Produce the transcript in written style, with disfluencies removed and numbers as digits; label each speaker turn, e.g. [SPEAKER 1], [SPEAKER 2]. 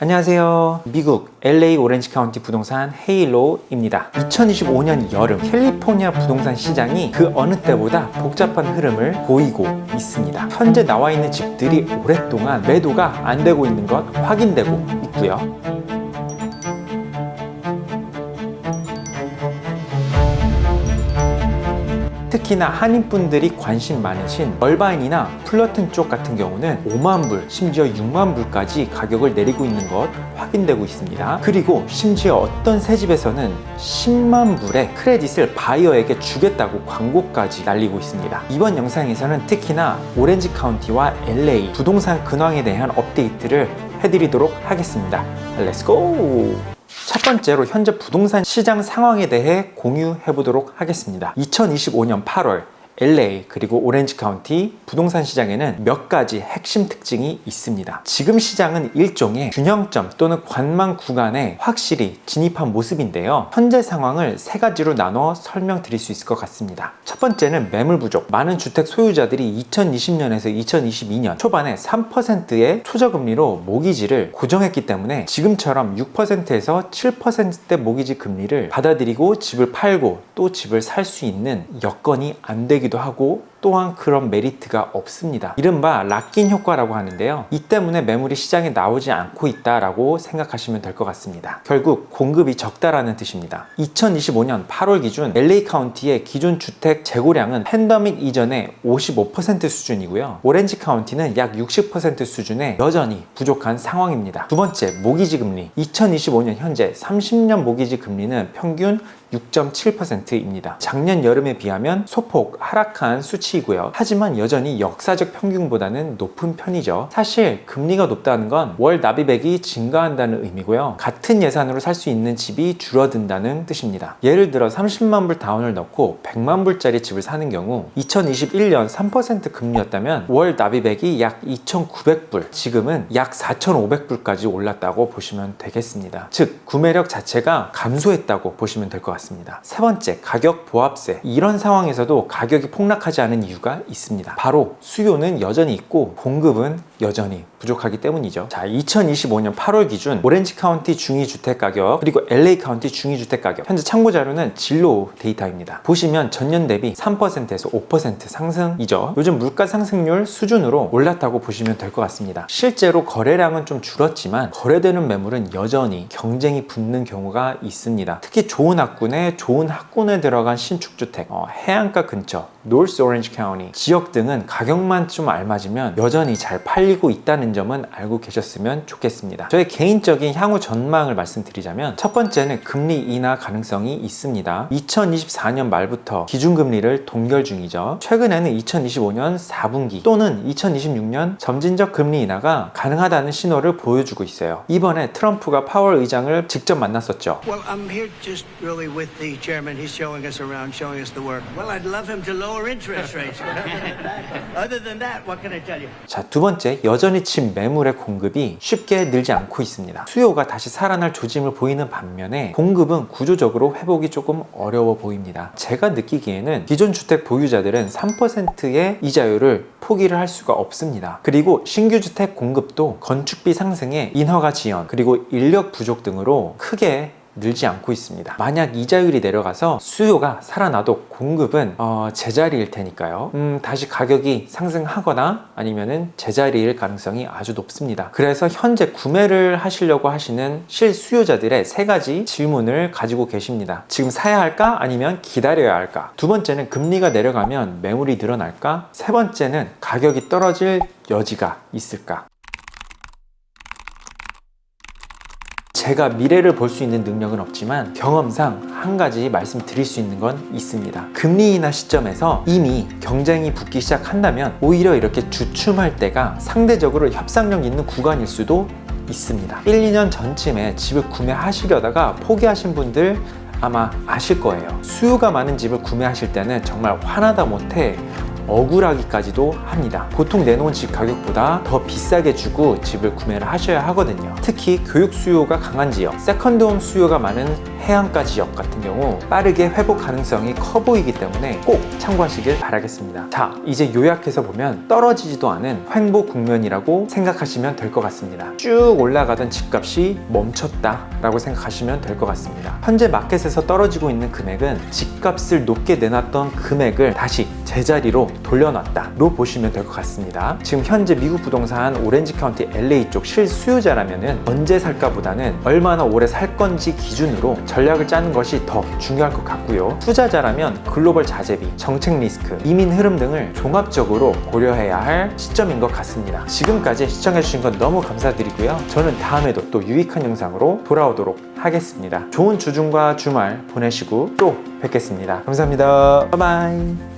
[SPEAKER 1] 안녕하세요. 미국 LA 오렌지 카운티 부동산 헤일로입니다. 2025년 여름 캘리포니아 부동산 시장이 그 어느 때보다 복잡한 흐름을 보이고 있습니다. 현재 나와 있는 집들이 오랫동안 매도가 안 되고 있는 것 확인되고 있고요. 특히나 한인분들이 관심 많으신 얼바인이나 플러튼 쪽 같은 경우는 5만 불, 심지어 6만 불까지 가격을 내리고 있는 것 확인되고 있습니다. 그리고 심지어 어떤 새 집에서는 10만 불의 크레딧을 바이어에게 주겠다고 광고까지 날리고 있습니다. 이번 영상에서는 특히나 오렌지 카운티와 LA 부동산 근황에 대한 업데이트를 해드리도록 하겠습니다. Let's go! 첫 번째로 현재 부동산 시장 상황에 대해 공유해 보도록 하겠습니다. 2025년 8월 LA 그리고 오렌지 카운티 부동산 시장에는 몇 가지 핵심 특징이 있습니다. 지금 시장은 일종의 균형점 또는 관망 구간에 확실히 진입한 모습인데요. 현재 상황을 세 가지로 나눠 설명드릴 수 있을 것 같습니다. 첫 번째는 매물 부족. 많은 주택 소유자들이 2020년에서 2022년 초반에 3%의 초저금리로 모기지를 고정했기 때문에 지금처럼 6%에서 7%대 모기지 금리를 받아들이고 집을 팔고 또 집을 살 수 있는 여건이 안 되기도 하고 또한 그런 메리트가 없습니다. 이른바 락인 효과라고 하는데요. 이 때문에 매물이 시장에 나오지 않고 있다라고 생각하시면 될 것 같습니다. 결국 공급이 적다라는 뜻입니다. 2025년 8월 기준 LA 카운티의 기존 주택 재고량은 팬데믹 이전의 55% 수준이고요. 오렌지 카운티는 약 60% 수준에 여전히 부족한 상황입니다. 두 번째, 모기지 금리. 2025년 현재 30년 모기지 금리는 평균 6.7%입니다. 작년 여름에 비하면 소폭 하락한 수치이고요. 하지만 여전히 역사적 평균보다는 높은 편이죠. 사실 금리가 높다는 건 월 납입액이 증가한다는 의미고요. 같은 예산으로 살 수 있는 집이 줄어든다는 뜻입니다. 예를 들어 30만 불 다운을 넣고 100만 불짜리 집을 사는 경우 2021년 3% 금리였다면 월 납입액이 약 2,900불, 지금은 약 4,500불까지 올랐다고 보시면 되겠습니다. 즉 구매력 자체가 감소했다고 보시면 될 것 같습니다. 세 번째, 가격 보합세. 이런 상황에서도 가격이 폭락하지 않은 이유가 있습니다. 바로 수요는 여전히 있고 공급은 여전히 부족하기 때문이죠. 자, 2025년 8월 기준 오렌지 카운티 중위주택 가격 그리고 LA 카운티 중위주택 가격, 현재 참고 자료는 진로 데이터입니다. 보시면 전년 대비 3%에서 5% 상승이죠. 요즘 물가 상승률 수준으로 올랐다고 보시면 될 것 같습니다. 실제로 거래량은 좀 줄었지만 거래되는 매물은 여전히 경쟁이 붙는 경우가 있습니다. 특히 좋은 학군에 들어간 신축주택, 해안가 근처, 노스 오렌지 카운티 지역 등은 가격만 좀 알맞으면 여전히 잘 팔리고 있다는 점은 알고 계셨으면 좋겠습니다. 저의 개인적인 향후 전망을 말씀드리자면 첫 번째는 금리 인하 가능성이 있습니다. 2024년 말부터 기준금리를 동결 중이죠. 최근에는 2025년 4분기 또는 2026년 점진적 금리 인하가 가능하다는 신호를 보여주고 있어요. 이번에 트럼프가 파월 의장을 직접 만났었죠.
[SPEAKER 2] Well, I'm here just really with the chairman. He's showing us around, showing us the work. Well, I'd love him to lower interest rates. Other than that, what can I tell you?
[SPEAKER 1] 자, 두 번째, 여전히 집 매물의 공급이 쉽게 늘지 않고 있습니다. 수요가 다시 살아날 조짐을 보이는 반면에 공급은 구조적으로 회복이 조금 어려워 보입니다. 제가 느끼기에는 기존 주택 보유자들은 3%의 이자율을 포기를 할 수가 없습니다. 그리고 신규 주택 공급도 건축비 상승에 인허가 지연 그리고 인력 부족 등으로 크게 늘지 않고 있습니다. 만약 이자율이 내려가서 수요가 살아나도 공급은 제자리일 테니까요. 다시 가격이 상승하거나 아니면은 제자리일 가능성이 아주 높습니다. 그래서 현재 구매를 하시려고 하시는 실수요자들의 세 가지 질문을 가지고 계십니다. 지금 사야 할까? 아니면 기다려야 할까? 두 번째는 금리가 내려가면 매물이 늘어날까? 세 번째는 가격이 떨어질 여지가 있을까? 제가 미래를 볼 수 있는 능력은 없지만 경험상 한 가지 말씀드릴 수 있는 건 있습니다. 금리 인하 시점에서 이미 경쟁이 붙기 시작한다면 오히려 이렇게 주춤할 때가 상대적으로 협상력 있는 구간일 수도 있습니다. 1, 2년 전쯤에 집을 구매하시려다가 포기하신 분들 아마 아실 거예요. 수요가 많은 집을 구매하실 때는 정말 화나다 못해 억울하기까지도 합니다. 보통 내놓은 집 가격보다 더 비싸게 주고 집을 구매를 하셔야 하거든요. 특히 교육 수요가 강한 지역, 세컨드홈 수요가 많은 해안가 지역 같은 경우 빠르게 회복 가능성이 커 보이기 때문에 꼭 참고하시길 바라겠습니다. 자, 이제 요약해서 보면 떨어지지도 않은 횡보 국면이라고 생각하시면 될 것 같습니다. 쭉 올라가던 집값이 멈췄다 라고 생각하시면 될 것 같습니다. 현재 마켓에서 떨어지고 있는 금액은 집값을 높게 내놨던 금액을 다시 제자리로 돌려놨다로 보시면 될 것 같습니다. 지금 현재 미국 부동산 오렌지 카운티 LA 쪽 실수요자라면은 언제 살까보다는 얼마나 오래 살 건지 기준으로 전략을 짜는 것이 더 중요할 것 같고요. 투자자라면 글로벌 자재비, 정책 리스크, 이민 흐름 등을 종합적으로 고려해야 할 시점인 것 같습니다. 지금까지 시청해주신 건 너무 감사드리고요. 저는 다음에도 또 유익한 영상으로 돌아오도록 하겠습니다. 좋은 주중과 주말 보내시고 또 뵙겠습니다. 감사합니다. 바이바이.